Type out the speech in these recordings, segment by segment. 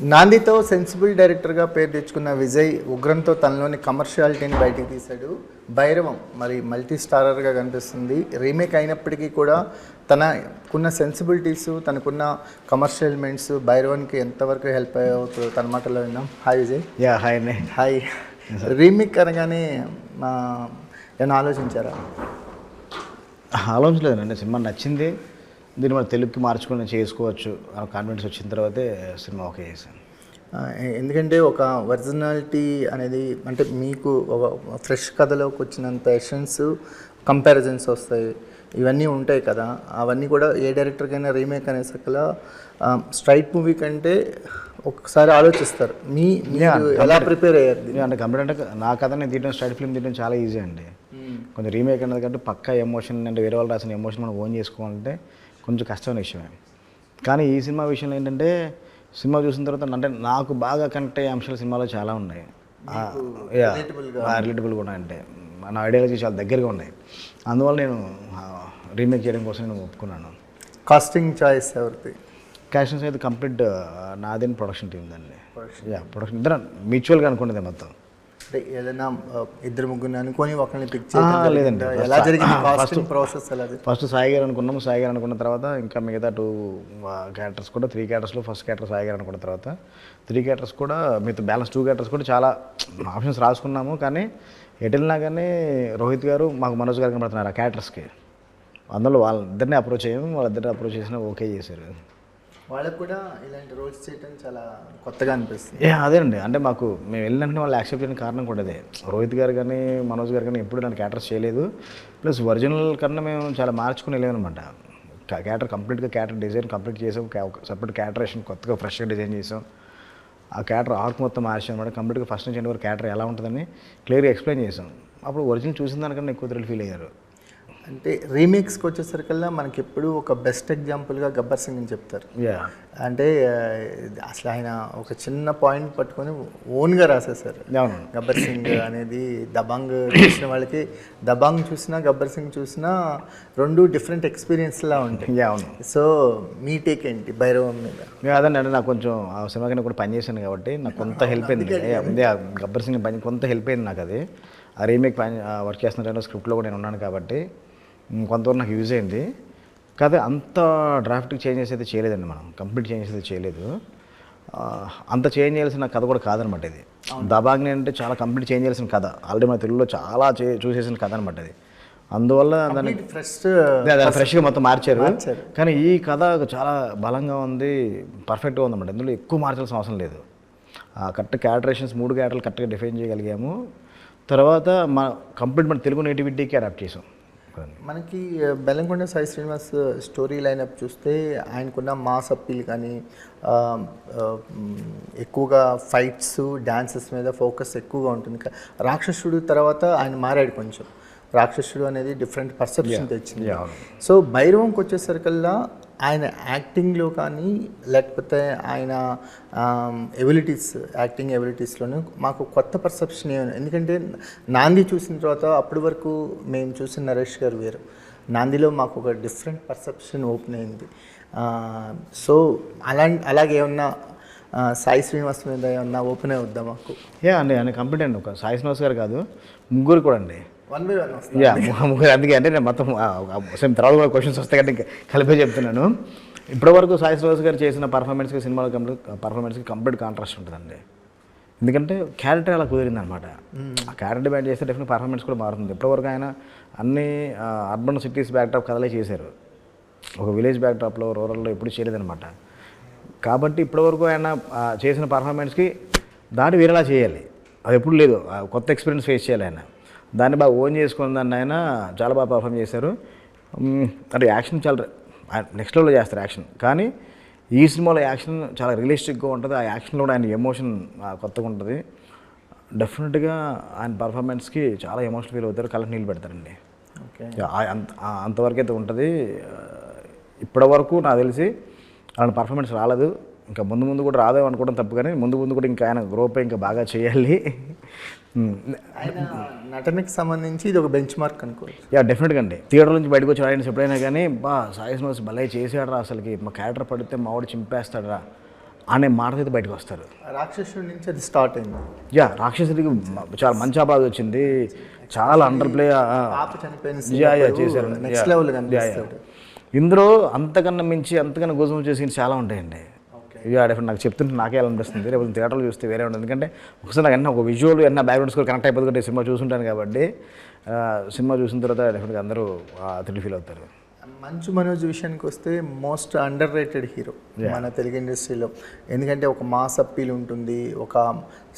నాందితో sensible డైరెక్టర్గా పేరు తెచ్చుకున్న విజయ్ ఉగ్రంతో తనలోని కమర్షియాలిటీని బయటికి తీశాడు. భైరవం మరి మల్టీ స్టారర్గా కనిపిస్తుంది. రీమేక్ అయినప్పటికీ కూడా తనకున్న సెన్సిబిలిటీస్, తనకున్న కమర్షియల్ ఎలిమెంట్స్ భైరవన్కి ఎంతవరకు హెల్ప్ అవుతుందో తన మాటలో విన్నాం. హాయ్ విజయ్. హాయ్ అండి. హాయ్. రీమేక్ అనగానే ఏమైనా ఆలోచించారా? ఆలోచించలేదండి. సినిమా నచ్చింది, దీన్ని మనం తెలుగుకి మార్చుకొని చేసుకోవచ్చు కాన్ఫిడెన్స్ వచ్చిన తర్వాతే సినిమా ఓకే చేశాను. ఎందుకంటే ఒక ఒరిజినాలిటీ అనేది అంటే మీకు ఒక ఫ్రెష్ కథలోకి వచ్చినంత ఎషన్స్, కంపారిజన్స్ వస్తాయి, ఇవన్నీ ఉంటాయి కదా. అవన్నీ కూడా ఏ డైరెక్టర్కైనా రీమేక్ అనేసరికల స్ట్రైట్ మూవీ కంటే ఒకసారి ఆలోచిస్తారు. మీరు ఎలా ప్రిపేర్ అయ్యారు? అంటే కంప్లీట్ అంటే నా కథని తీయడం, స్ట్రైట్ ఫిల్మ్ తీయడం చాలా ఈజీ అండి. కొంచెం రీమేక్ అనేది కంటే పక్కా ఎమోషన్ అంటే వేరే వాళ్ళు రాసిన ఎమోషన్ మనం ఓన్ చేసుకోవాలంటే కొంచెం కష్టమైన విషయమే. కానీ ఈ సినిమా విషయంలో ఏంటంటే సినిమా చూసిన తర్వాత అంటే నాకు బాగా కనెక్ట్ అయ్యే అంశాలు సినిమాలో చాలా ఉన్నాయి. రిలేటబుల్ కూడా అంటే నా ఐడియాలజీ చాలా దగ్గరగా ఉన్నాయి. అందువల్ల నేను రీమేక్ చేయడం కోసం నేను ఒప్పుకున్నాను. కాస్టింగ్ చాయిస్ ఎవరిది? క్యాషన్స్ అయితే కంప్లీట్ నాదేని ప్రొడక్షన్ టీమ్ దాన్ని. ప్రొడక్షన్ ఇద్దరు మ్యూచువల్గా అనుకునేది మొత్తం. అంటే ఏదైనా ఇద్దరు ముగ్గురు అనుకొని ఒకరిని పిక్ లేదండి. ఎలా జరిగింది కాస్టింగ్ ప్రాసెస్? ఫస్ట్ సాయి గారు అనుకున్నాము. సాయి గారు అనుకున్న తర్వాత ఇంకా మిగతా 2 క్యారెక్టర్స్ కూడా 3 క్యారెక్టర్స్లో ఫస్ట్ క్యారెక్టర్ సాయి గారు అనుకున్న తర్వాత 3 క్యారెక్టర్స్ కూడా మిగతా బ్యాలెన్స్ 2 క్యారెక్టర్స్ కూడా చాలా ఆప్షన్స్ రాసుకున్నాము. కానీ ఎటెల్నా కానీ రోహిత్ గారు మాకు మనోజ్ గారు కనబడుతున్నారు ఆ క్యారెక్టర్స్కి. అందులో వాళ్ళిద్దరిని అప్రోచ్ అయ్యాము. వాళ్ళిద్దరిని అప్రోచ్ చేసినా ఓకే చేశారు. వాళ్ళకు కూడా ఇలాంటి రోల్స్ చేయడం చాలా కొత్తగా అనిపిస్తుంది. అదేనండి. అంటే మాకు మేము వెళ్ళినట్టు వాళ్ళు యాక్సెప్ట్ చేయడానికి కారణం కూడా అదే. రోహిత్ గారు కానీ మనోజ్ గారు కానీ ఎప్పుడు దాన్ని క్యారెక్టర్స్ చేయలేదు. ప్లస్ ఒరిజినల్ కన్నా మేము చాలా మార్చుకుని వెళ్ళామన్నమాట. క్యారెక్టర్ కంప్లీట్గా క్యారెక్టర్ డిజైన్ కంప్లీట్ చేసాం. సపరేట్ క్యారెక్టరేషన్ కొత్తగా ఫ్రెష్గా డిజైన్ చేసాం. ఆ క్యారెక్టర్ ఆర్క్ మొత్తం మార్చాం అనమాట. కంప్లీట్గా ఫస్ట్ నుంచి ఎండ్ వరకు క్యారెక్టర్ ఎలా ఉంటుందని క్లియర్గా ఎక్స్ప్లెయిన్ చేసాం. అప్పుడు ఒరిజినల్ చూసిన దానికన్నా ఎక్కువ థ్రిల్ ఫీల్ అయ్యారు. అంటే రీమేక్స్కి వచ్చేసరికల్లా మనకి ఎప్పుడు ఒక బెస్ట్ ఎగ్జాంపుల్గా గబ్బర్ సింగ్ అని చెప్తారు. అంటే అసలు ఆయన ఒక చిన్న పాయింట్ పట్టుకొని ఓన్గా రాసేసారు. గబ్బర్ సింగ్ అనేది దబాంగ్ చూసిన వాళ్ళకి, దబాంగ్ చూసినా గబ్బర్ సింగ్ చూసినా 2 డిఫరెంట్ ఎక్స్పీరియన్స్లా ఉంటాయి. సో మీ టేక్ ఏంటి భైరవం మీద? అదండి. అంటే నాకు కొంచెం ఆ సినిమా కింద కూడా పనిచేశాను కాబట్టి నాకు కొంత హెల్ప్ అయింది. గబ్బర్ సింగ్ పని కొంత హెల్ప్ అయింది నాకు. అది ఆ రీమేక్ వర్క్ చేస్తున్న టైంలో స్క్రిప్ట్లో కూడా నేను ఉన్నాను కాబట్టి కొంతవరకు నాకు యూజ్ అయింది. కాదే అంత డ్రాఫ్ట్కి చేంజెస్ అయితే చేయలేదండి. మనం కంప్లీట్ చేంజెస్ అయితే చేయలేదు. అంత చేంజ్ చేయాల్సిన కథ కూడా కాదనమాట ఇది. దబాంగ్ అంటే చాలా కంప్లీట్ చేంజ్ చేయాల్సిన కథ. ఆల్రెడీ మన తెలుగులో చాలా చూసేసిన కథ అనమాట అది. అందువల్ల దాన్ని ఫ్రెష్గా మొత్తం మార్చారు. కానీ ఈ కథ చాలా బలంగా ఉంది, పర్ఫెక్ట్గా ఉందన్నమాట. ఇందులో ఎక్కువ మార్చాల్సిన అవసరం లేదు. కరెక్ట్ క్యారెక్టరేషన్స్ 3 క్యారెక్టర్లు కరెక్ట్గా డిఫైన్ చేయగలిగాము. తర్వాత మన తెలుగు నేటివిటీకి అడాప్ట్ చేసాం. మనకి బెల్లంకొండ సాయి శ్రీనివాస్ స్టోరీ లైనప్ చూస్తే ఆయనకున్న మాస్ అప్పీల్ కానీ ఎక్కువగా ఫైట్స్, డ్యాన్సెస్ మీద ఫోకస్ ఎక్కువగా ఉంటుంది. రాక్షసుడు తర్వాత ఆయన మారాడు కొంచెం. రాక్షసుడు అనేది డిఫరెంట్ పర్సెప్షన్ తెచ్చింది. సో భైరవంకి వచ్చేసరికల్లా ఆయన యాక్టింగ్లో కానీ లేకపోతే ఆయన యాక్టింగ్ ఎబిలిటీస్లోనూ మాకు కొత్త పర్సెప్షన్ ఏమైనా. ఎందుకంటే నాంది చూసిన తర్వాత అప్పటి వరకు మేము చూసిన నరేష్ గారు వేరు. నాందిలో మాకు ఒక డిఫరెంట్ పర్సెప్షన్ ఓపెన్ అయింది. సో అలాగే ఏమన్నా సాయి శ్రీనివాస్ మీద ఏమన్నా ఓపెన్ అవుద్దా మాకు? అండి అని కంప్లీట్ అండి. ఒక సాయి శ్రీనివాస్ గారు కాదు, ముగ్గురు కూడా అండి. 1 by 1 ముగ్గురు. అందుకే అంటే నేను మొత్తం సేమ్ తర్వాత కూడా క్వశ్చన్స్ వస్తాయి కాబట్టి ఇంకా కలిపే చెప్తున్నాను. ఇప్పటివరకు సాయి శ్రీనివాస్ గారు చేసిన పర్ఫార్మెన్స్కి సినిమాలో పర్ఫార్మెన్స్కి కంప్లీట్ కాంట్రాస్ట్ ఉంటుందండి. ఎందుకంటే క్యారెక్టర్ అలా కుదిరింది అనమాట. ఆ క్యారెక్టర్ బ్యాండ్ చేస్తే డెఫినెట్ పర్ఫార్మెన్స్ కూడా మారుతుంది. ఇప్పటివరకు ఆయన అన్ని అర్బన్ సిటీస్ బ్యాక్డ్రాప్ కథలే చేశారు. ఒక విలేజ్ బ్యాక్డ్రాప్లో, రూరల్లో ఎప్పుడు చేయలేదనమాట. కాబట్టి ఇప్పటివరకు ఆయన చేసిన పర్ఫార్మెన్స్కి దాటి వేరేలా చేయాలి, అది ఎప్పుడు లేదు. కొత్త ఎక్స్పీరియన్స్ ఫేస్ చేయాలి ఆయన. దాన్ని బాగా ఓన్ చేసుకున్న దాన్ని ఆయన చాలా బాగా పర్ఫామ్ చేశారు. అంటే యాక్షన్ చాలా నెక్స్ట్ లెవెల్లో చేస్తారు యాక్షన్. కానీ ఈ సినిమాలో యాక్షన్ చాలా రియలిస్టిక్గా ఉంటుంది. ఆ యాక్షన్లో కూడా ఆయన ఎమోషన్ కొత్తగా ఉంటుంది. డెఫినెట్గా ఆయన పర్ఫార్మెన్స్కి చాలా ఎమోషనల్ ఫీల్ అవుతారు, కళ్ళకి నీళ్ళు పెడతారండి. అంతవరకు అయితే ఉంటుంది. ఇప్పటివరకు నాకు తెలిసి అలాంటి పర్ఫార్మెన్స్ రాలేదు. ఇంకా ముందు కూడా రాదేమో అనుకోవడం తప్పు, కానీ ముందు కూడా ఇంకా ఆయన గ్రోప్ ఇంకా బాగా చేయాలి. ఆయన నటనకి సంబంధించి ఇది ఒక బెంచ్ మార్క్ అనుకోవచ్చు. డెఫినెట్గా అండి. థియేటర్ నుంచి బయటకు వచ్చి ఆడియన్స్ ఎప్పుడైనా కానీ సాయి శ్రీనివాస్ భలే చేసాడరా, అసలుకి మా క్యారెక్టర్ పడితే మావాడు చింపేస్తాడరా అనే మాటతో అయితే బయటకు వస్తారు. రాక్షసుడి నుంచి అది స్టార్ట్ అయింది. యా, రాక్షసుడికి చాలా మంచి అపాధ వచ్చింది, చాలా అండర్ ప్లే చేశారు. నెక్స్ట్ లెవెల్ కనిపిస్తాడు. ఇందులో అంతకన్నా మించి అంతకన్నా గోజం చేసి చాలా ఉంటాయండి. ఇక డెఫినెట్ నాకు చెప్తుంటే నాకే అనిపిస్తుంది, రేపు థియేటర్లో చూస్తే వేరే ఉంటుంది. ఎందుకంటే ఒకసారి నాకు ఒక విజువల్ బ్యాక్గ్రౌండ్ స్కోర్ కనెక్ట్ అయిపోతుంది కాబట్టి సినిమా చూసుంటాను కాబట్టి సినిమా చూసిన తర్వాత డెఫినెట్గా అందరూ థ్రిల్ ఫీల్ అవుతారు. మంచు మనోజ్ విషయానికి వస్తే మోస్ట్ అండర్ రేటెడ్ హీరో మన తెలుగు ఇండస్ట్రీలో. ఎందుకంటే ఒక మాస్ అప్పీల్ ఉంటుంది, ఒక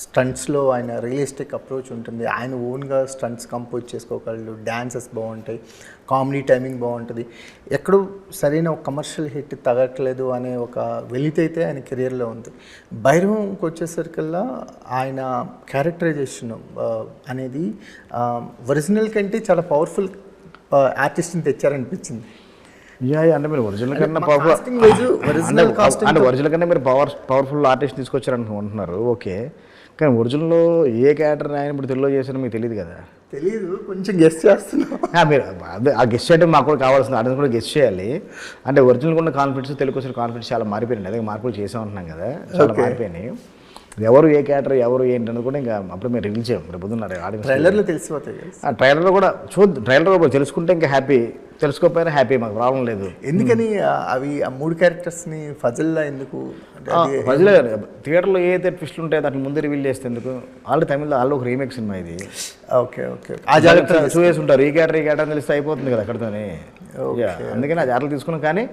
స్టంట్స్లో ఆయన రియలిస్టిక్ అప్రోచ్ ఉంటుంది, ఆయన ఓన్గా స్టంట్స్ కంపోజ్ చేసుకోగలడు, డ్యాన్సెస్ బాగుంటాయి, కామెడీ టైమింగ్ బాగుంటుంది. ఎక్కడో సరైన ఒక కమర్షియల్ హిట్ తగ్గట్లేదు అనే ఒక వెలితైతే ఆయన కెరియర్లో ఉంది. భైరవంకి వచ్చేసరికల్లా ఆయన క్యారెక్టరైజేషన్ అనేది ఒరిజినల్ కంటే చాలా పవర్ఫుల్ ఆర్టిస్ట్ని తెచ్చారనిపించింది. అంటే మీరు ఒరిజినల్ కన్నా ఒరిజినల్ కన్నా మీరు పవర్ఫుల్ ఆర్టిస్ట్ తీసుకొచ్చారనుకుంటున్నారు, ఓకే. కానీ ఒరిజినల్లో ఏ క్యారెక్టర్ ఆయన ఇప్పుడు తెలుగులో చేశారో మీకు తెలియదు కదా. తెలియదు, కొంచెం గెస్ట్ చేస్తున్నాం. మీరు అదే ఆ గెస్ట్ చేయడం మాకు కూడా కావాల్సింది, ఆడియన్స్ కూడా గెస్ట్ చేయాలి. అంటే ఒరిజినల్ ఉన్న కాన్ఫిడెన్స్ తెలుగు వచ్చిన కాన్ఫిడెన్స్ చాలా మారిపోయింది. అదే మార్పులు చేసామంటున్నాం కదా, చాలా మారిపోయినాయి. ఎవరు ఏ క్యారెక్టర్ ఎవరు ఏంటి అనేది కూడా ఇంకా అప్పుడు మీరు రిలీజ్ చేయం, రేపు పొద్దున్నారు ఆడియన్స్ ట్రైలర్లో తెలిసిపోతాయి. ఆ ట్రైలర్లో కూడా ట్రైలర్లో కూడా తెలుసుకుంటే ఇంకా హ్యాపీ, తెలుసుకోకపోయినా హ్యాపీ, మాకు ప్రాబ్లం లేదు. ఎందుకని అవి ఆ 3 క్యారెక్టర్స్ని ఫజిల్లా ఎందుకు ఫజిల్ థియేటర్లో ఏ అయితే ట్విస్ట్లు ఉంటాయో దాన్ని ముందే రివీల్ చేస్తే ఎందుకు? ఆల్రెడీ తమిళలో ఆల్రెడీ ఒక రీమేక్ సినిమా ఇది. ఓకే ఓకే, ఆ జాగ్రత్త చూసేసి ఉంటారు, ఈ క్యారెక్టర్ తెలిస్తే అయిపోతుంది కదా అక్కడితోనే. అందుకని ఆ జాగ్రత్తలు తీసుకున్నాం. కానీ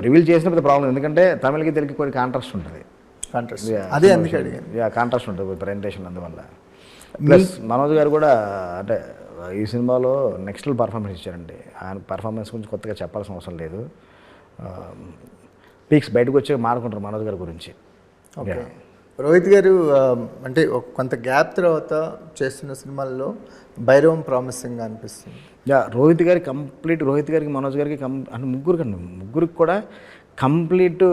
రివీల్ చేసినప్పుడు ప్రాబ్లం, ఎందుకంటే తమిళకి తెలుగుకి కొన్ని కాంట్రాస్ట్ ఉంటుంది. అదే అందుకే అడిగాను. కాంట్రాస్ట్ ఉంటుంది ప్రజెంటేషన్, అందువల్ల. ప్లస్ మనోజ్ గారు కూడా అంటే ఈ సినిమాలో నెక్స్ట్ లెవెల్ పర్ఫార్మెన్స్ ఇచ్చారండి. ఆయన పర్ఫార్మెన్స్ గురించి కొత్తగా చెప్పాల్సిన అవసరం లేదు. పీక్స్ బయటకు వచ్చి మాట్లాడుకుంటారు మనోజ్ గారి గురించి. ఓకే, రోహిత్ గారు అంటే కొంత గ్యాప్ తర్వాత చేస్తున్న సినిమాల్లో భైరవం ప్రామిసింగ్గా అనిపిస్తుంది. రోహిత్ గారికి మనోజ్ గారికి అంటే ముగ్గురికి కూడా కంప్లీట్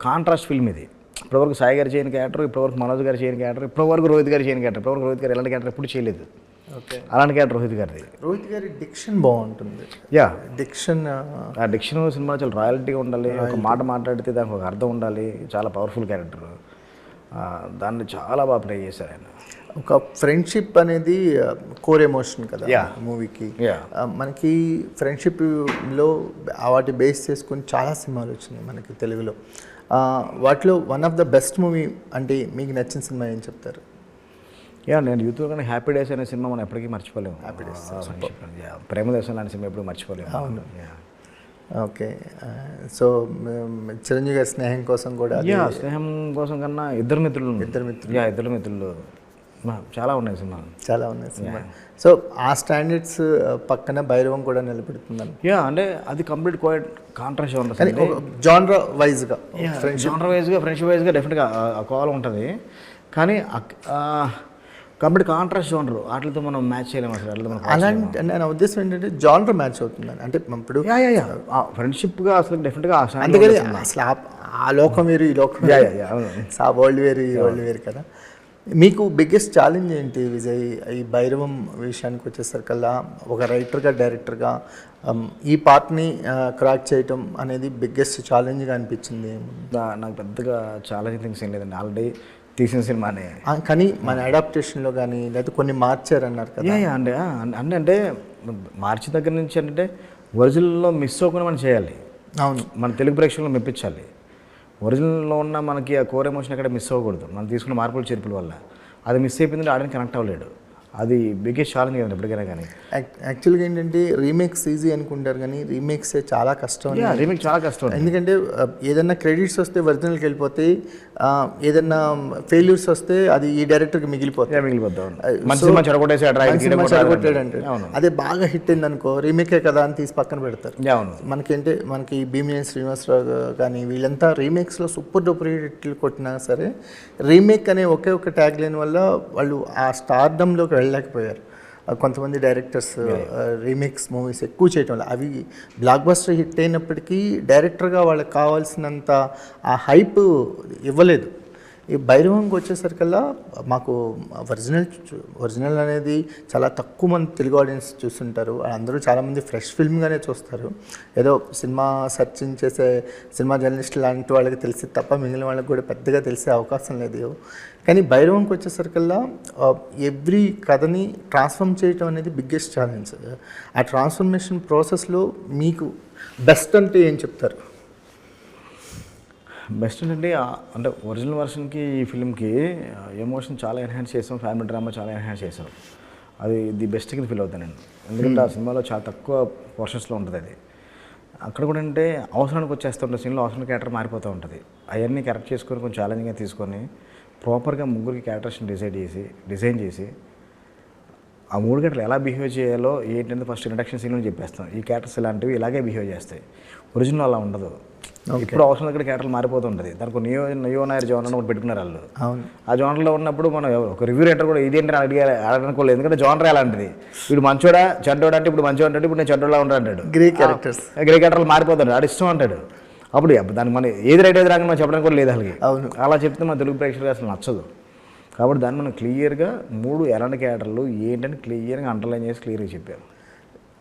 కాంట్రాస్ట్ ఫిల్మ్ ఇది. ఇప్పటివరకు సాయి గారు చేయని క్యారెక్టర్, ఇప్పటివరకు మనోజ్ గారు చేయని క్యారెక్టర్, ఇప్పటివరకు రోహిత్ గారు చేయని క్యారెక్టర్, ఇప్పటివరకు రోహిత్ గారు ఎలాంటి క్యారెక్టర్ ఎప్పుడు చేయలేదు. ఓకే, అలాంటి క్యారెక్టర్ రోహిత్ గారి డిక్షన్ బాగుంటుంది. డిక్షన్ సినిమా చాలా రాయల్టీగా ఉండాలి, ఒక మాట మాట్లాడితే దానికి ఒక అర్థం ఉండాలి, చాలా పవర్ఫుల్ క్యారెక్టర్, దాన్ని చాలా బాగా ప్లే చేశారు ఆయన. ఒక ఫ్రెండ్షిప్ అనేది కోర్ ఎమోషన్ కదా మూవీకి. మనకి ఫ్రెండ్షిప్లో వాటి బేస్ చేసుకొని చాలా సినిమాలు వచ్చినాయి మనకి తెలుగులో. వాటిలో one of the best movie అంటే మీకు నచ్చిన సినిమా ఏం చెప్తారు? నేను యూత్లో కానీ హ్యాపీ డేస్ అనే సినిమా మనం ఎప్పటికీ మర్చిపోలేము. హ్యాపీ డేస్, ప్రేమదేశం లాంటి సినిమా ఎప్పుడు మర్చిపోలేము. అవును. ఓకే, సో చిరంజీవి గారి స్నేహం కోసం కూడా, స్నేహం కోసం కన్నా ఇద్దరు మిత్రులు చాలా ఉన్నాయి సినిమా. సో ఆ స్టాండర్డ్స్ పక్కన భైరవం కూడా నిలబెడుతుందని. అంటే అది కంప్లీట్ కాంట్రాస్ట్ ఉంటుంది. జానర్ వైజ్గా ఫ్రెండ్షిప్ వైజ్గా డెఫినెట్గా కాల్ ఉంటుంది. కానీ కంప్లీట్ కాంట్రాస్ట్ జోనర్ వాటితో మనం మ్యాచ్ చేయలేము అసలు. అలాంటి నా ఉద్దేశం ఏంటంటే జానర్ మ్యాచ్ అవుతుందని. అంటే ఇప్పుడు ఫ్రెండ్షిప్గా అసలు డెఫినెట్గా అందుకని అసలు ఆ లోకం వేరు, ఈ లోకం ఆ వరల్డ్ వేరు, ఈ వరల్డ్ వేరు కదా. మీకు బిగ్గెస్ట్ ఛాలెంజ్ ఏంటి విజయ్ ఈ భైరవం విషయానికి వచ్చేసరికల్లా? ఒక రైటర్గా డైరెక్టర్గా ఈ పార్ట్ని క్రాక్ చేయటం అనేది బిగ్గెస్ట్ ఛాలెంజ్గా అనిపించింది. నాకు పెద్దగా ఛాలెంజ్ థింగ్స్ ఏం లేదండి, ఆల్రెడీ తీసిన సినిమానే. కానీ మన అడాప్టేషన్లో కానీ లేదా కొన్ని మార్చారన్నారు కదా. అంటే మార్చి దగ్గర నుంచి అంటే ఒరిజినల్లో మిస్ అవ్వకుండా మనం చేయాలి. అవును, మన తెలుగు ప్రేక్షకులను మెప్పించాలి. ఒరిజినల్లో ఉన్న మనకి ఆ కోర్ ఎమోషన్ అక్కడ మిస్ అవ్వకూడదు. మనం తీసుకున్న మార్పులు చేర్పుల వల్ల అది మిస్ అయిపోయిందంటే ఆడియన్స్ కనెక్ట్ అవ్వలేడు. అది బిగ్గెస్ట్ ఛాలెంజ్ కదండి ఎప్పటికైనా. కానీ యాక్చువల్గా ఏంటంటే రీమేక్స్ ఈజీ అనుకుంటారు, కానీ రీమేక్స్ చాలా కష్టం. రీమేక్ చాలా కష్టం, ఎందుకంటే ఏదన్నా క్రెడిట్స్ వస్తే ఒరిజినల్కి వెళ్ళిపోతాయి, ఏదన్నా ఫెయిల్యూర్స్ వస్తే అది ఈ డైరెక్టర్కి మిగిలిపోతాయి. చెడగొట్టాడంటే అదే బాగా హిట్ అయింది అనుకో, రీమేకే కదా అని తీసి పక్కన పెడతారు. మనకి భీమినేని శ్రీనివాసరావు కానీ వీళ్ళంతా రీమేక్స్లో సూపర్ డూపర్ హిట్లు కొట్టినా సరే రీమేక్ అనే ఒకే ఒక ట్యాగ్ లైన్ వల్ల వాళ్ళు ఆ స్టార్డమ్లోకి వెళ్ళలేకపోయారు. కొంతమంది డైరెక్టర్స్ రీమేక్స్ మూవీస్ ఎక్కువ చేయటం వల్ల అవి బ్లాక్ బస్టర్ హిట్ అయినప్పటికీ డైరెక్టర్గా వాళ్ళకి కావాల్సినంత ఆ హైప్ ఇవ్వలేదు. ఈ భైరవంకి వచ్చేసరికల్లా మాకు ఒరిజినల్ అనేది చాలా తక్కువ మంది తెలుగు ఆడియన్స్ చూస్తుంటారు. అందరూ చాలామంది ఫ్రెష్ ఫిల్మ్గానే చూస్తారు. ఏదో సినిమా సర్చింగ్ చేసే సినిమా జర్నలిస్ట్ లాంటి వాళ్ళకి తెలిసి తప్ప మిగిలిన వాళ్ళకి కూడా పెద్దగా తెలిసే అవకాశం లేదు. కానీ భైరవంకి వచ్చేసరికల్లా ఎవ్రీ కథని ట్రాన్స్ఫార్మ్ చేయటం అనేది బిగ్గెస్ట్ ఛాలెంజ్. ఆ ట్రాన్స్ఫర్మేషన్ ప్రాసెస్లో మీకు బెస్ట్ అంటే ఏం చెప్తారు? బెస్ట్ ఏంటంటే అంటే ఒరిజినల్ వర్షన్కి ఈ ఫిల్మ్కి ఎమోషన్ చాలా ఎన్హాన్స్ చేసాం, ఫ్యామిలీ డ్రామా చాలా ఎన్హాన్స్ చేసాం. అది ది బెస్ట్ కింద ఫీల్ అవుతాను నేను. ఎందుకంటే ఆ సినిమాలో చాలా తక్కువ పోర్షన్స్లో ఉంటుంది అది. అక్కడ కూడా అంటే అవసరానికి వచ్చేస్తుంటే సీన్లో అవసరం క్యారెక్టర్ మారిపోతూ ఉంటుంది. అవన్నీ కరెక్ట్ చేసుకొని కొంచెం ఛాలెంజింగ్గా తీసుకొని ప్రాపర్గా ముగ్గురికి క్యారెక్టర్స్ని డిజైన్ చేసి ఆ 3 గంటలు ఎలా బిహేవ్ చేయాలో ఏంటంటే ఫస్ట్ ఇంట్రడక్షన్ సీన్లో చెప్పేస్తాం. ఈ క్యారెక్టర్స్ ఇలాంటివి ఇలాగే బిహేవ్ చేస్తాయి. ఒరిజినల్ అలా ఉండదు. ఇప్పుడు అవసరం దగ్గర క్యారెక్టర్ మారిపోతుంటుంది. దానికి నియో నాయర్ జోనర్ ఒకటి పెట్టుకున్నారు వాళ్ళు. ఆ జోనర్లో ఉన్నప్పుడు మనం ఒక రివ్యూ రైటర్ కూడా ఇదేంటి అడగనుకోలేదు. ఎందుకంటే జోనర్ అలాంటిది. వీడు మంచోడా చెడ్డోడా అంటే ఇప్పుడు మంచిగా అంటాడు, ఇప్పుడు నేను చెడ్డోడా ఉంటా అంటాడు. గ్రే క్యారెక్టర్లు మారిపోతాడు, ఆడు ఇష్టం అంటాడు. అప్పుడు దానికి మన ఏది రైట్ ఏది రాక మనం చెప్పడానికి కూడా లేదు వాళ్ళకి. అలా చెప్తే మన తెలుగు ప్రేక్షకులకు అసలు నచ్చదు. కాబట్టి దాన్ని మనం క్లియర్గా 3 ఎలాంటి క్యారెక్టర్లు ఏంటని క్లియర్గా అండర్లైన్ చేసి క్లియర్గా చెప్పారు.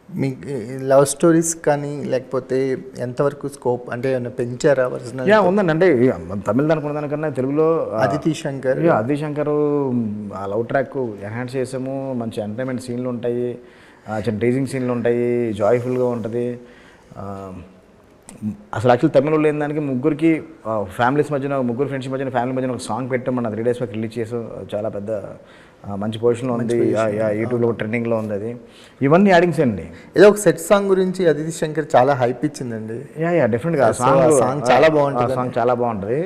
మీకు లవ్ స్టోరీస్ కానీ లేకపోతే ఎంతవరకు స్కోప్ అంటే ఏమైనా పెంచారా ఒరిజినల్? ఉందండి. అంటే తమిళ అనుకున్న దానికన్నా తెలుగులో అదితి శంకర్ ఆ లవ్ ట్రాక్ ఎన్హాన్స్ చేసాము. మంచి ఎంటర్టైన్మెంట్ సీన్లు ఉంటాయి, చిన్న టీజింగ్ సీన్లు ఉంటాయి, జాయ్ఫుల్గా ఉంటుంది. అసలు యాక్చువల్ తమిళలో లేని దానికి ముగ్గురికి ఫ్యామిలీస్ మధ్యన, ముగ్గురు ఫ్రెండ్స్ మధ్యన, ఫ్యామిలీ మధ్యన ఒక సాంగ్ పెట్టాం. మన 3 days వరకు రిలీజ్ చేసాం. చాలా పెద్ద మంచి పొజిషన్లో ఉంది, యూట్యూబ్లో ట్రెండింగ్లో ఉంది. అది ఇవన్నీ యాడింగ్స్ అండి. ఏదో ఒక సెట్ సాంగ్ గురించి అదితి శంకర్ చాలా హైప్ ఇచ్చిందండి. డెఫినెట్గా సాంగ్ చాలా బాగుంటుంది. సాంగ్ చాలా బాగుంటుంది.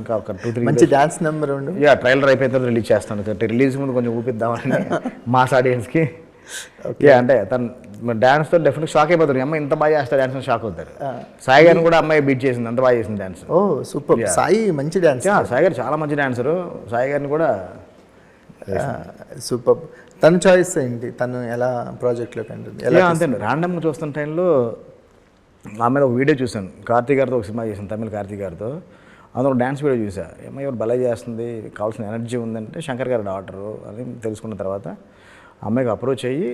ఇంకా ఒక 2-3 మంచి డాన్స్ నెంబర్ ఉండు. ట్రైలర్ అయిపోయిన తర్వాత రిలీజ్ చేస్తాను. రిలీజ్ ముందు కొంచెం ఊపిద్దామని మాస్ ఆడియన్స్కి. అంటే తను డాన్స్తో డెఫినెట్ షాక్ అయిపోతారు. అమ్మాయి ఇంత బాగా చేస్తారు డాన్స్ అని షాక్ అవుతారు. సాయి గారిని కూడా అమ్మాయి బీట్ చేసింది, అంత బాగా చేసింది డాన్స్. ఓ సూపర్. సాయి మంచి డాన్స్. సాయి గారు చాలా మంచి డాన్సరు. సాయి గారిని కూడా సూపర్. తన చాయిస్ ఏంటి? తను ఎలా ప్రాజెక్ట్లో కంటుంది? అంతే ర్యాండమ్గా చూస్తున్న టైంలో నా మీద ఒక వీడియో చూశాను. కార్తీక్ గారితో ఒక సినిమా చేశాను, తమిళ కార్తీక్ గారితో. అందులో డ్యాన్స్ వీడియో చూసా. ఏమో ఎవరు భలే చేస్తుంది, కావాల్సిన ఎనర్జీ ఉందంటే శంకర్ గారి డాటరు అని తెలుసుకున్న తర్వాత అమ్మాయికి అప్రోచ్ అయ్యి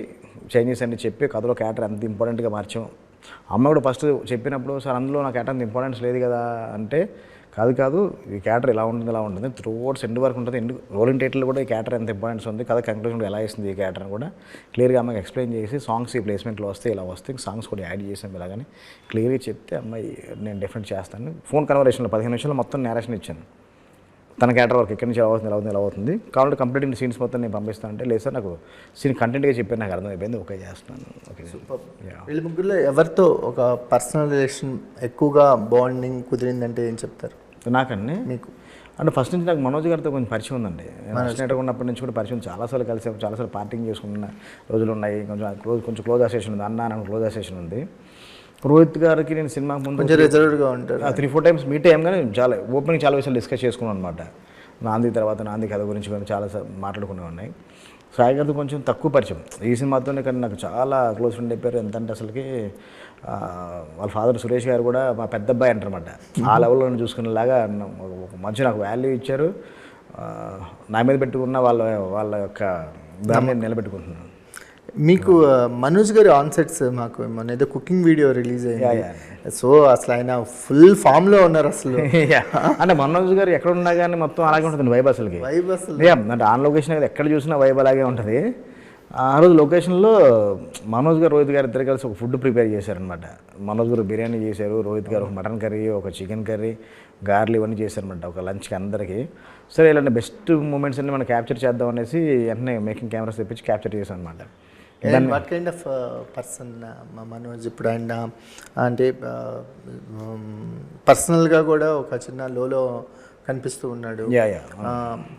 చైనీస్ అని చెప్పి కథలో క్యారెక్టర్ ఎంత ఇంపార్టెంట్గా మార్చాం. అమ్మాయి కూడా ఫస్ట్ చెప్పినప్పుడు సార్ అందులో నా క్యారెక్టర్ అంత ఇంపార్టెన్స్ లేదు కదా అంటే, కాదు ఈ క్యారెక్టర్ ఇలా ఉంటుంది త్రూ అవుట్స్ ఎండ్ వరకు ఉంటుంది. రోలింగ్ టైటిల్ కూడా ఈ క్యారెక్టర్ ఎంత ఇంపార్టెన్స్ ఉంది, కథ కంక్లూజన్ ఎలా ఇస్తుంది ఈ క్యారెక్టర్ కూడా క్లియర్గా అమ్మాయికి ఎక్స్ప్లెయిన్ చేసి సాంగ్స్ ఈ ప్లేస్మెంట్లో వస్తే ఇలా వస్తే సాంగ్స్ కూడా యాడ్ చేసాం ఇలాగని క్లియర్గా చెప్తే అమ్మాయి నేను డెఫినెట్ చేస్తాను. ఫోన్ కన్వర్సేషన్లో 15 నిమిషాలు మొత్తం నేరేషన్ ఇచ్చాను. తన క్యారెక్టర్ వర్క్ ఎక్కడి నుంచి ఎలా అవుతుంది కాబట్టి కంప్లీట్ సీన్స్ మొత్తం నేను పంపిస్తాను అంటే, లేదు సార్ నాకు సీన్ కంటెంట్గా చెప్పాను, నాకు అర్థమైపోయింది, ఓకే చేస్తున్నాను. Okay super. వీళ్ళ ముగ్గురులో ఎవరితో ఒక పర్సనల్ రిలేషన్ ఎక్కువగా బాండింగ్ కుదిరిందంటే ఏం చెప్తారు? నాకండి మీకు అంటే ఫస్ట్ నుంచి నాకు మనోజ్ గారితో కొంచెం పరిచయం ఉందండి. స్నేహితుడు ఉన్నప్పటి నుంచి కూడా పరిచయం, చాలాసార్లు కలిసాము, చాలాసార్లు పార్టింగ్ చేసుకున్న రోజులు ఉన్నాయి. కొంచెం క్లోజ్ అసోసియేషన్ ఉంది, అన్న నాకు క్లోజ్ అసోసియేషన్ ఉంది. రోహిత్ గారికి నేను సినిమాకి ముందు కొంచెం రిజర్వ్డ్గా ఉంటారు. 3-4 times మీట్ అయ్యాం, కానీ చాలా ఓపెనింగ్ చాలా విషయాలు డిస్కస్ చేసుకున్నాం అనమాట. నాంది తర్వాత నాంది కథ గురించి కూడా చాలా మాట్లాడుకునే ఉన్నాయి. సాయి గారితో కొంచెం తక్కువ పరిచయం. ఈ సినిమాతోనే కానీ నాకు చాలా క్లోజ్ ఫ్రెండ్ అయిపోయారు. ఎంతంటే అసలుకి వాళ్ళ ఫాదర్ సురేష్ గారు కూడా మా పెద్ద అబ్బాయి అంటారన్నమాట. ఆ లెవెల్లో చూసుకునేలాగా మంచి నాకు వాల్యూ ఇచ్చారు. నా మీద పెట్టుకున్న వాళ్ళ యొక్క దాన్ని నిలబెట్టుకుంటున్నాను. మీకు మనోజ్ గారి ఆన్సెట్స్ మాకు మొన్న ఏదో కుకింగ్ వీడియో రిలీజ్ అయ్యింది. సో అసలు ఆయన ఫుల్ ఫామ్లో ఉన్నారు అసలు. అంటే మనోజ్ గారు ఎక్కడ ఉన్నా కానీ మొత్తం అలాగే ఉంటుంది వైబ్ అసలుకి. అంటే ఆన్ లొకేషన్ ఎక్కడ చూసినా వైబ్ అలాగే ఉంటుంది. ఆ రోజు లొకేషన్లో మనోజ్ గారు రోహిత్ గారు ఇద్దరు కలిసి ఒక ఫుడ్ ప్రిపేర్ చేశారనమాట. మనోజ్ గారు బిర్యానీ చేశారు, రోహిత్ గారు ఒక మటన్ కర్రీ, ఒక చికెన్ కర్రీ, గార్లు ఇవన్నీ చేశారనమాట ఒక లంచ్కి అందరికీ. సరే ఇలాంటి బెస్ట్ మూమెంట్స్ అన్ని మనం క్యాప్చర్ చేద్దాం అనేసి వెంటనే మేకింగ్ కెమెరాస్ తెప్పించి క్యాప్చర్ చేశాం అనమాట. What kind of person Manoj? ఇప్పుడు ఆయన అంటే పర్సనల్గా కూడా ఒక చిన్న లోలో కనిపిస్తూ ఉన్నాడు.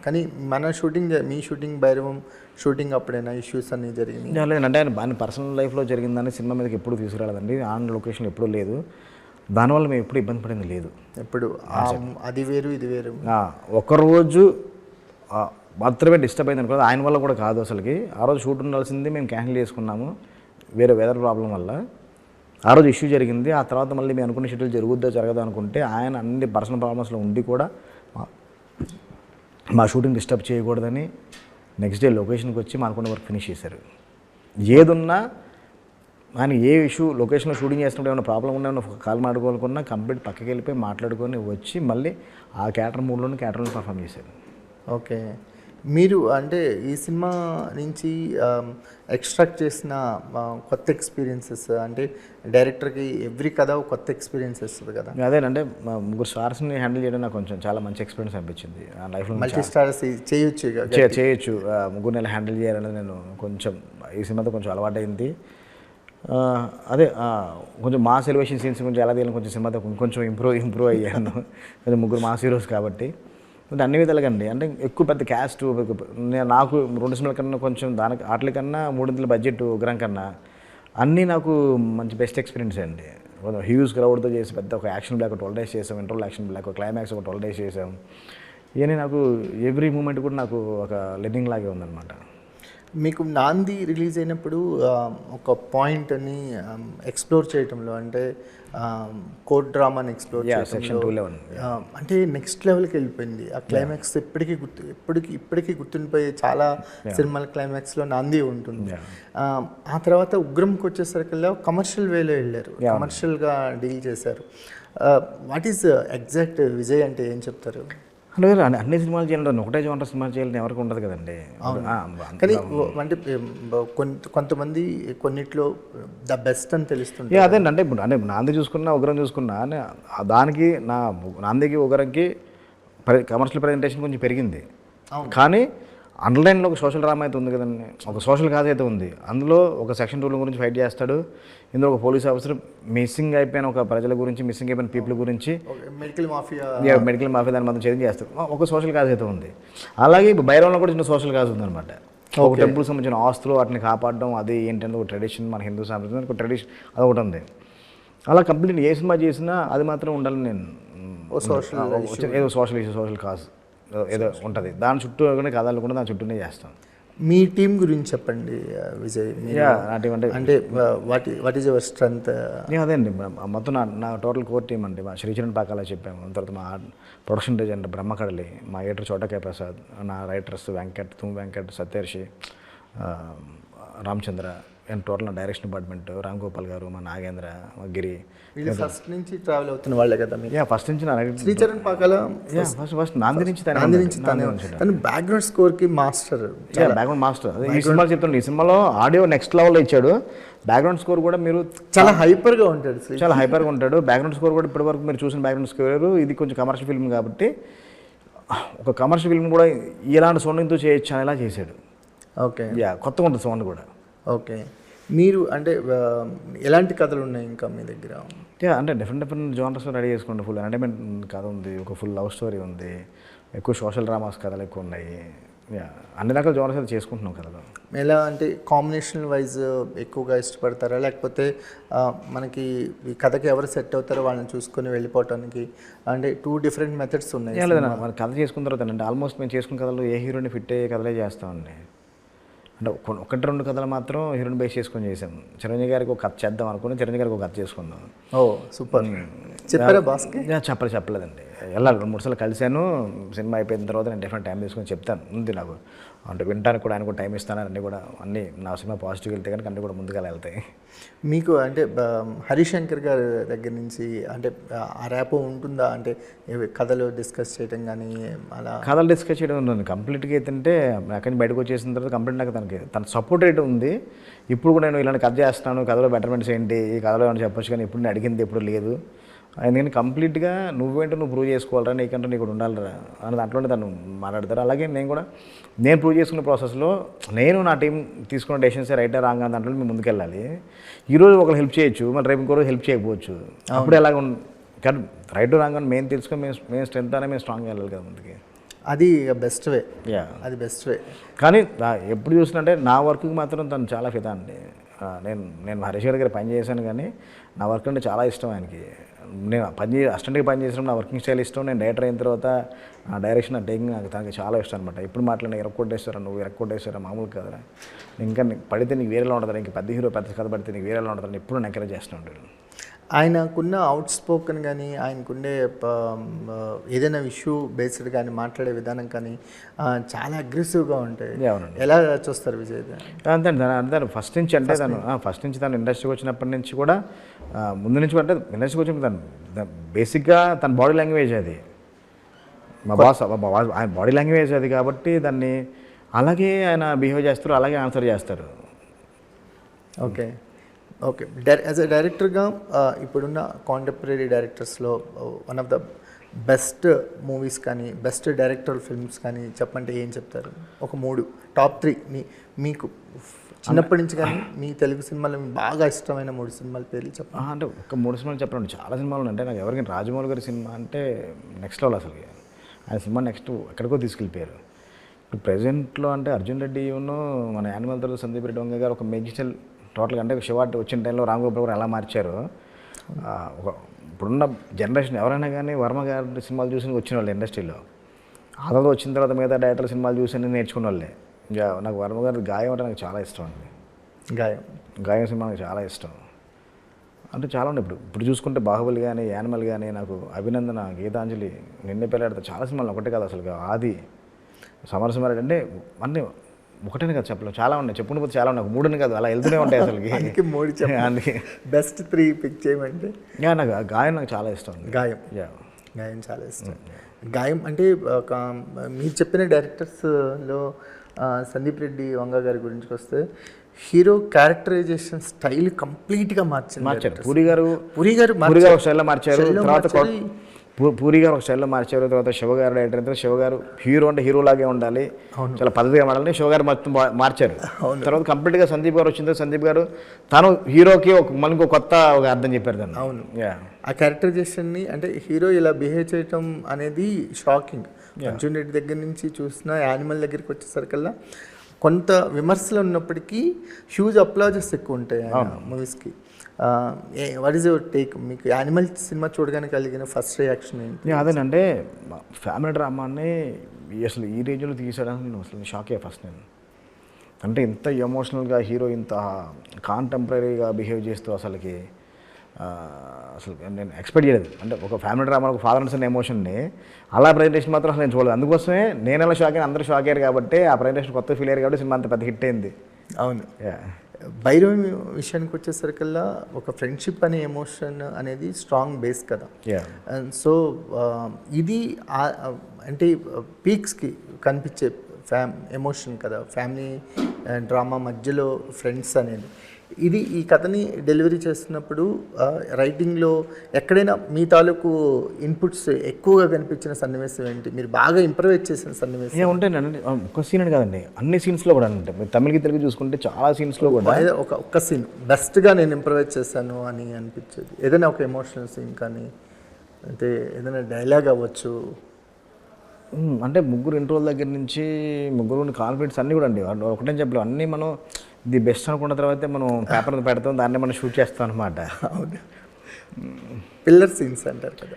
కానీ మన షూటింగ్, మీ షూటింగ్ భైరవం షూటింగ్ అప్పుడైనా ఇష్యూస్ అన్నీ జరిగినాయి? లేదంటే ఆయన పర్సనల్ లైఫ్లో జరిగిందని సినిమా మీదకి ఎప్పుడు తీసుకురాలేదండి. ఆన్ లొకేషన్ ఎప్పుడూ లేదు. దానివల్ల మేము ఎప్పుడు ఇబ్బంది పడింది లేదు. ఎప్పుడు అది వేరు ఇది వేరు. ఒకరోజు మాత్రమే డిస్టర్బ్ అయింది అనుకో, ఆయన వల్ల కూడా కాదు అసలుకి. ఆ రోజు షూట్ ఉండాల్సింది మేము క్యాన్సిల్ చేసుకున్నాము వేరే వెదర్ ప్రాబ్లం వల్ల. ఆ రోజు ఇష్యూ జరిగింది. ఆ తర్వాత మళ్ళీ మేము అనుకున్న షెడ్యూల్ జరుగుద్దో జరగదు అనుకుంటే ఆయన అన్ని పర్సనల్ ప్రాబ్లమ్స్లో ఉండి కూడా మా షూటింగ్ డిస్టర్బ్ చేయకూడదని నెక్స్ట్ డే లొకేషన్కి వచ్చి మానుకున్న వర్క్ ఫినిష్ చేశారు. ఏదున్నా కానీ ఏ ఇష్యూ లొకేషన్లో షూటింగ్ చేసినప్పుడు ఏమైనా ప్రాబ్లం ఉన్నా కాల్ మాట్లాడుకోవాలనుకున్నా కంప్లీట్ పక్కకి వెళ్ళిపోయి మాట్లాడుకొని వచ్చి మళ్ళీ ఆ క్యాటర్ మూడ్లోనే క్యాటర్లో పర్ఫామ్ చేశారు. ఓకే, మీరు అంటే ఈ సినిమా నుంచి ఎక్స్ట్రాక్ట్ చేసిన కొత్త ఎక్స్పీరియన్సెస్, అంటే డైరెక్టర్కి ఎవ్రీ కథ ఒక కొత్త ఎక్స్పీరియన్స్ ఇస్తుంది కదా. అదేనంటే మా ముగ్గురు స్టార్స్ని హ్యాండిల్ చేయడం నాకు కొంచెం చాలా మంచి ఎక్స్పీరియన్స్ అనిపించింది. ఆ లైఫ్లో మల్టీ స్టార్స్ చేయొచ్చు చేయొచ్చు. ముగ్గురు నెలలు హ్యాండిల్ చేయాలని నేను కొంచెం ఈ సినిమాతో కొంచెం అలవాటైంది. అదే కొంచెం మాస్ ఎలివేషన్ సీన్స్ కొంచెం ఎలా తీయాలని కొంచెం సినిమాతో కొంచెం ఇంప్రూవ్ అయ్యాను. కొంచెం ముగ్గురు మాస్ హీరోస్ కాబట్టి అంటే అన్ని విధాలుగా అండి. అంటే ఎక్కువ పెద్ద క్యాస్ట్ నాకు 2 సినిమాల కన్నా కొంచెం దానికి వాటి కన్నా 300 బడ్జెట్ ఉగ్రం కన్నా అన్నీ నాకు మంచి బెస్ట్ ఎక్స్పీరియన్స్ అండి. హ్యూజ్ క్రౌడ్తో చేసి పెద్ద ఒక యాక్షన్ బ్లాక్ 12 డేస్ చేసాం, ఇంటర్వల్ యాక్షన్ బ్లాక్ క్లైమాక్స్ ఒక 12 డేస్ చేసాం. ఇవన్నీ నాకు ఎవ్రీ మూమెంట్ కూడా నాకు ఒక లెర్నింగ్ లాగే ఉందన్నమాట. మీకు నాంది రిలీజ్ అయినప్పుడు ఒక పాయింట్ని ఎక్స్ప్లోర్ చేయటంలో, అంటే కోర్ట్ డ్రామాని ఎక్స్ప్లోర్ చేయటంలో అంటే నెక్స్ట్ లెవెల్కి వెళ్ళిపోయింది. ఆ క్లైమాక్స్ ఇప్పటికీ గుర్తుండిపోయే చాలా సినిమాల క్లైమాక్స్లో నాంది ఉంటుంది. ఆ తర్వాత ఉగ్రంకి వచ్చేసరికల్లా కమర్షియల్ వేలో వెళ్ళారు, కమర్షియల్గా డీల్ చేశారు. వాట్ ఈజ్ ఎగ్జాక్ట్ విజయ్ అంటే ఏం చెప్తారు? అంటే అన్ని సినిమాలు చేయాలంటే ఒకటే జోనర్ సినిమాలు చేయాలని ఎవరికి ఉండదు కదండి. కానీ అంటే కొంతమంది కొన్నిట్లో ద బెస్ట్ అని తెలుస్తుంది. అదేంటంటే ఇప్పుడు అంటే నాంది చూసుకున్నా ఉగ్రం చూసుకున్నా దానికి నాందికి ఉగ్రంకి కమర్షియల్ ప్రజెంటేషన్ కొంచెం పెరిగింది. కానీ అండర్లైన్లో ఒక సోషల్ డ్రామా అయితే ఉంది కదండి, ఒక సోషల్ కాజ్ అయితే ఉంది. అందులో ఒక సెక్షన్ 2 గురించి ఫైట్ చేస్తాడు. ఇందులో ఒక పోలీస్ ఆఫీసర్ మిస్సింగ్ అయిపోయిన ఒక ప్రజల గురించి, మిస్సింగ్ అయిపోయిన పీపుల్ గురించి, మెడికల్ మాఫియా దాన్ని మాత్రం చేంజ్ చేస్తాడు. ఒక సోషల్ కాజ్ అయితే ఉంది. అలాగే ఇప్పుడు బైరంలో కూడా చిన్న సోషల్ కాజ్ ఉందన్నమాట. ఒక టెంపుల్ సంబంధించిన ఆస్తులు వాటిని కాపాడడం, అది ఏంటంటే ఒక ట్రెడిషన్, మన హిందూ సాంప్రదాయం ఒక ట్రెడిషన్ అది ఒకటి ఉంది. అలా కంప్లీట్ ఏ సినిమా చేసినా అది మాత్రం ఉండాలని నేను ఏదో సోషల్ ఇష్యూ, సోషల్ కాజ్ ఏదో ఉంటుంది. దాని చుట్టూ కథలు కూడా దాని చుట్టూనే చేస్తాం. మీ టీం గురించి చెప్పండి విజయ్. నా టీం అంటే వాట్ ఈజ్ యువర్ స్ట్రెంత్? అదే అండి, మొత్తం నా టోటల్ కోర్ టీం అండి. మా శ్రీచరణ్ పాకాల చెప్పాము, తర్వాత మా ప్రొడక్షన్ డిజైనర్ బ్రహ్మకడలి, మా ఎడిటర్ చోటకే ప్రసాద్, నా writers Venkat, Satyarshi, Ramachandra, and total నా డైరెక్షన్ డిపార్ట్మెంట్ రామ్ గోపాల్ గారు, మా నాగేంద్ర, మా గిరి. ఫస్ట్ నుంచి ట్రావెల్ అవుతున్న వాళ్ళే కదా మీరు? ఫస్ట్ నుంచి శ్రీచరణ్ పాకాల ఫస్ట్ నాంది నుంచి తను బ్యాక్గ్రౌండ్ స్కోర్కి మాస్టర్, బ్యాక్గ్రౌండ్ మాస్టర్. ఈ సినిమా చెప్తాను, ఈ సినిమాలో ఆడియో నెక్స్ట్ లెవెల్లో ఇచ్చాడు. బ్యాక్గ్రౌండ్ స్కోర్ కూడా మీరు చాలా హైపర్గా ఉంటాడు. బ్యాక్గ్రౌండ్ స్కోర్ కూడా ఇప్పటివరకు మీరు చూసిన బ్యాక్గ్రౌండ్ స్కోర్, ఇది కొంచెం కమర్షియల్ ఫిల్మ్ కాబట్టి ఒక కమర్షియల్ ఫిల్మ్ కూడా ఇలాంటి సౌండ్తో చేయొచ్చు అనేలా చేశాడు. ఓకే, కొత్తగా ఉంటుంది సౌండ్ కూడా. ఓకే, మీరు అంటే ఎలాంటి కథలు ఉన్నాయి ఇంకా మీ దగ్గర? అంటే డిఫరెంట్ జోనర్స్ రెడీ చేసుకుంటే ఫుల్ ఎంటర్టైన్మెంట్ కథ ఉంది, ఒక ఫుల్ లవ్ స్టోరీ ఉంది, ఎక్కువ సోషల్ డ్రామాస్ కథలు ఎక్కువ ఉన్నాయి. అన్ని రకాల జోనర్స్ అయితే చేసుకుంటున్నాం కథలు. ఎలా అంటే కాంబినేషన్ వైజ్ ఎక్కువగా ఇష్టపడతారా, లేకపోతే మనకి ఈ కథకి ఎవరు సెట్ అవుతారో వాళ్ళని చూసుకొని వెళ్ళిపోవటానికి, అంటే 2 డిఫరెంట్ మెథడ్స్ ఉన్నాయి? లేదన్నా, మన కథ చేసుకున్న తర్వాత అంటే ఆల్మోస్ట్ మేము చేసుకున్న కథలు ఏ హీరోని ఫిట్ అయ్యే కథలే చేస్తామండి. అంటే 1-2 కథలు మాత్రం హీరోని బేస్ చేసుకొని చేసాం. చిరంజీవి గారికి ఒక కథ చేద్దాం అనుకుని చిరంజీవి గారికి ఒక కథ చేసుకుందాం. ఓ సూపర్. చెప్పారా బాస్కి? చెప్పలేదండి. వెళ్ళాలి, 2-3 సార్లు కలిశాను. సినిమా అయిపోయిన తర్వాత నేను డెఫినెట్ టైం తీసుకొని చెప్తాను. ఉంది నాకు అంటే వినడానికి కూడా ఆయన కూడా టైం ఇస్తాను. అన్నీ నా సినిమా పాజిటివ్ వెళ్తే కనుక అన్నీ కూడా ముందుగా వెళ్తాయి. మీకు అంటే హరిశంకర్ గారి దగ్గర నుంచి అంటే ఆ ర్యాప్ ఉంటుందా? అంటే కథలు డిస్కస్ చేయడం కానీ అలా? కథలు డిస్కస్ చేయడం ఉంటుంది కంప్లీట్గా. అయితే అక్కడి నుంచి బయటకు వచ్చేసిన తర్వాత కంప్లీట్ నాకు తన సపోర్ట్ రేట్ ఉంది. ఇప్పుడు కూడా నేను ఇలాంటి కథ చేస్తున్నాను, కథలో బెటర్మెంట్స్ ఏంటి, ఈ కథలో ఏమైనా చెప్పొచ్చు, కానీ ఇప్పుడు నేను అడిగింది ఎప్పుడు లేదు. ఎందుకంటే కంప్లీట్గా నువ్వేంటో నువ్వు ప్రూవ్ చేసుకోవాలరా, నీకంటే నీకు ఉండాలరా అని దాంట్లోనే తను మాట్లాడతారు. అలాగే నేను ప్రూవ్ చేసుకునే ప్రాసెస్లో నేను నా టీం తీసుకున్న డెసిషన్స్ రైటా రాంగ్ అని దాంట్లో మేము ముందుకెళ్ళాలి. ఈరోజు ఒకరు హెల్ప్ చేయొచ్చు, మరి రేపు ఇంకో రోజు హెల్ప్ చేయకపోవచ్చు. అప్పుడు ఎలాగ కానీ రైట్ రాంగ్ అని మేము తెలుసుకొని మేము స్ట్రెంత్ అనే మేము స్ట్రాంగ్గా వెళ్ళాలి కదా ముందుకి. అది బెస్ట్ వే. అది బెస్ట్ వే. కానీ ఎప్పుడు చూసినంటే నా వర్క్కి మాత్రం తను చాలా ఫిదా అండి. నేను హరీష్ గారి దగ్గర పని చేశాను, కానీ నా వర్క్ అంటే చాలా ఇష్టం ఆయనకి. నేను అసిస్టెంట్గా పని చేసినప్పుడు నా వర్కింగ్ స్టైల్ ఇష్టం. నేను డైరెక్టర్ అయిన తర్వాత నా డైరెక్షన్, నా టేకింగ్ నాకు తనకి చాలా ఇష్టం అనమాట. ఇప్పుడు మాట్లాడిన ఇరక్కొట్టేస్తారా, నువ్వు ఇరక్కొట్టేస్తారా మామూలు కదరా, ఇంకా పడితే నీకు వేరేలా ఉంటుంది, ఇంక పెద్ద హీరో పెద్ద కథ పడితే నీకు వేరేలా ఉంటుంది, ఎప్పుడు ఎంకరేజ్ చేస్తూ ఉంటాడు. ఆయనకున్న అవుట్ స్పోకన్ కానీ ఆయనకుండే ఏదైనా ఇష్యూ బేస్డ్ కానీ మాట్లాడే విధానం కానీ చాలా అగ్రెసివ్గా ఉంటాయి. ఎలా చూస్తారు విజయ్? అంతే అంతే ఫస్ట్ నుంచి అంటే ఫస్ట్ నుంచి తను ఇండస్ట్రీకి వచ్చినప్పటి నుంచి కూడా ముందు నుంచి అంటే ఇండస్ట్రీకి వచ్చినప్పుడు తను బేసిక్గా తన బాడీ లాంగ్వేజ్ అది మా బాస్ ఆయన బాడీ లాంగ్వేజ్ అది కాబట్టి దాన్ని అలాగే ఆయన బిహేవ్ చేస్తారు, అలాగే ఆన్సర్ చేస్తారు. Okay okay. యాజ్ ఎ డైరెక్టర్గా ఇప్పుడున్న కాంటెంపరీ డైరెక్టర్స్లో one of the best movies కానీ బెస్ట్ డైరెక్టర్ ఫిల్మ్స్ కానీ చెప్పంటే ఏం చెప్తారు? ఒక 3 టాప్ 3 మీకు చిన్నప్పటి నుంచి కానీ మీ తెలుగు సినిమాలో బాగా ఇష్టమైన 3 సినిమాల పేర్లు చెప్పండి. అంటే ఒక 3 సినిమాలు చెప్పండి, చాలా సినిమాలు ఉన్నాయి. అంటే నాకు ఎవరికైనా రాజమౌళి గారి సినిమా అంటే నెక్స్ట్ లెవెల్ అసలు. ఆయన సినిమా నెక్స్ట్ ఎక్కడికో తీసుకెళ్ళిపోయారు. ఇప్పుడు ప్రెజెంట్లో అంటే అర్జున్ రెడ్డి మన యానిమల్ తర్వాత సందీప్ రెడ్డి వంగ గారు ఒక మేజికల్ టోటల్గా అంటే శివ వచ్చిన టైంలో రామ్ గోపాల్ గారు ఎలా మార్చారు. ఇప్పుడున్న జనరేషన్ ఎవరైనా కానీ వర్మ గారి సినిమాలు చూసి వచ్చిన వాళ్ళు ఇండస్ట్రీలో, ఆ తర్వాత వచ్చిన తర్వాత మిగతా డైరెక్టర్ సినిమాలు చూసి నేర్చుకున్న వాళ్ళే. నాకు వర్మ గారి గాయం అంటే నాకు చాలా ఇష్టం అండి. గాయం సినిమా నాకు చాలా ఇష్టం. అంటే చాలా ఉన్నాయి. ఇప్పుడు చూసుకుంటే బాహుబలి కానీ యానిమల్ కానీ నాకు అభినందన, గీతాంజలి, నిన్నే పెళ్ళాడితే చాలా సినిమాలు ఒకటే కాదు అసలు. ఆది, సమరసింహారెడ్డి అంటే అన్నీ ఒకటేనే కదా చెప్పలేము, చాలా ఉన్నాయి. చెప్పుకుని పోతే చాలా ఉన్నాయి, 3 కాదు అలా వెళ్తూనే ఉంటాయి అసలుకి. అందుకే బెస్ట్ 3 పిక్ చేయమంటే నాకు గాయం నాకు చాలా ఇష్టం. గాయం చాలా ఇష్టం. గాయం అంటే ఒక మీరు చెప్పిన డైరెక్టర్స్లో సందీప్ రెడ్డి వంగ గారి గురించి వస్తే హీరో క్యారెక్టరైజేషన్ స్టైల్ కంప్లీట్గా మార్చారు. పూరి గారు ఒక స్టైల్లో మార్చారు, తర్వాత పూరి గారు ఒక స్టైల్లో మార్చారు, తర్వాత శివ గారు డైరెక్టర్ అయితే శివ గారు హీరో అంటే హీరోలాగే ఉండాలి, చాలా పద్ధతిగా మాడాలని శివ గారు మొత్తం మార్చారు. తర్వాత కంప్లీట్గా సందీప్ గారు వచ్చింది. సందీప్ గారు తను హీరోకి మనకు కొత్త ఒక అర్థం చెప్పారు దాన్ని. అవును, ఆ క్యారెక్టరైజేషన్ని అంటే హీరో ఇలా బిహేవ్ చేయటం అనేది షాకింగ్. అర్జున్ రెడ్డి దగ్గర నుంచి చూసిన యానిమల్ దగ్గరికి వచ్చేసరికల్లా కొంత విమర్శలు ఉన్నప్పటికీ హ్యూజ్ అప్లాజెస్ ఎక్కువ ఉంటాయి మూవీస్కి. What is your take? మీకు యానిమల్ సినిమా చూడగానే కలిగిన ఫస్ట్ రియాక్షన్ ఏంటి? అదేనంటే ఫ్యామిలీ డ్రామాని అసలు ఈ రేంజ్లో తీసాడని నేను అసలు షాక్ అయ్యా ఫస్ట్. నేను అంటే ఇంత ఎమోషనల్గా హీరో ఇంత కాంటెంపరీగా బిహేవ్ చేస్తూ అసలు నేను ఎక్స్పెక్ట్ చేయలేదు. అంటే ఒక ఫ్యామిలీ డ్రామా ఒక ఫాదర్ అండ్ సన్ ఎమోషన్ని అలా ప్రజెంటేషన్ మాత్రం అసలు నేను చూడలేదు. అందుకోసమే నేను ఎలా షాక్ అయ్యాను, అందరూ షాక్ అయ్యారు కాబట్టి ఆ ప్రజెంటేషన్ కొత్త ఫీల్ అయ్యారు కాబట్టి సినిమా అంత పెద్ద హిట్ అయింది. అవును. భైరవి విషయానికి వచ్చేసరికల్లా ఒక ఫ్రెండ్షిప్ అనే ఎమోషన్ అనేది స్ట్రాంగ్ బేస్ కదా. సో ఇది అంటే పీక్స్కి కనిపించే ఎమోషన్ కదా, ఫ్యామిలీ డ్రామా మధ్యలో ఫ్రెండ్స్ అనేది. ఇది ఈ కథని డెలివరీ చేస్తున్నప్పుడు రైటింగ్లో ఎక్కడైనా మీ తాలూకు ఇన్పుట్స్ ఎక్కువగా కనిపించిన సన్నివేశం ఏంటి? మీరు బాగా ఇంప్రవైజ్ చేసిన సన్నివేశం ఉంటాయండి. ఒక సీన్ అని కాదండి, అన్ని సీన్స్లో కూడా అంటే మీరు తమిళకి తెలుగు చూసుకుంటే చాలా సీన్స్లో కూడా ఒక్క సీన్ బెస్ట్గా నేను ఇంప్రవైజ్ చేశాను అని అనిపించేది. ఏదైనా ఒక ఎమోషనల్ సీన్ కానీ అంటే ఏదైనా డైలాగ్ అవ్వచ్చు. అంటే ముగ్గురు ఇంటర్వ్యూల దగ్గర నుంచి ముగ్గురు కాన్ఫిడెన్స్ అన్నీ కూడా అండి. ఒకటే చెప్పలేము, అన్నీ మనం ది బెస్ట్ అనుకున్న తర్వాత మనం పేపర్ పెడతాం, దాన్ని మనం షూట్ చేస్తాం అనమాట. అవును, పిల్లర్ సీన్స్ అంటారు కదా.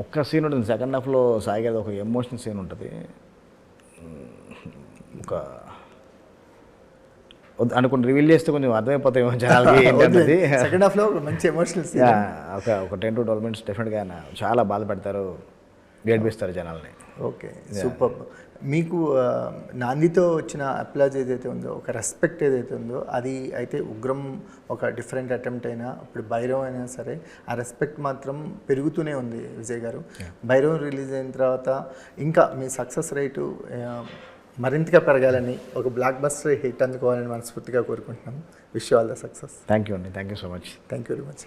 ఒక్క సీన్ ఉంటుంది సెకండ్ హాఫ్లో సాయి గారి ఒక ఎమోషనల్ సీన్ ఉంటుంది. ఒక అనుకుని రివీల్ చేస్తే కొంచెం అర్థమైపోతాయి జనాలకి ఏంటంటే సెకండ్ హాఫ్లో మంచి ఎమోషనల్ సీన్. ఒక 10 to 12 minutes డెఫినెట్గా ఆయన చాలా బాధపడతారు, ఏడిపిస్తారు జనాల్ని. Okay, super. మీకు నాందితో వచ్చిన అప్లాజ్ ఏదైతే ఉందో, ఒక రెస్పెక్ట్ ఏదైతే ఉందో, అది అయితే ఉగ్రం ఒక డిఫరెంట్ అటెంప్ట్ అయినా, ఇప్పుడు భైరవ్ అయినా సరే ఆ రెస్పెక్ట్ మాత్రం పెరుగుతూనే ఉంది విజయ్ గారు. భైరవ్ రిలీజ్ అయిన తర్వాత ఇంకా మీ సక్సెస్ రేటు మరింతగా పెరగాలని, ఒక బ్లాక్ బస్టర్ హిట్ అందుకోవాలని మనస్ఫూర్తిగా కోరుకుంటున్నాను. Wish you all the success. Thank you అండి, thank you so much. Thank you very much.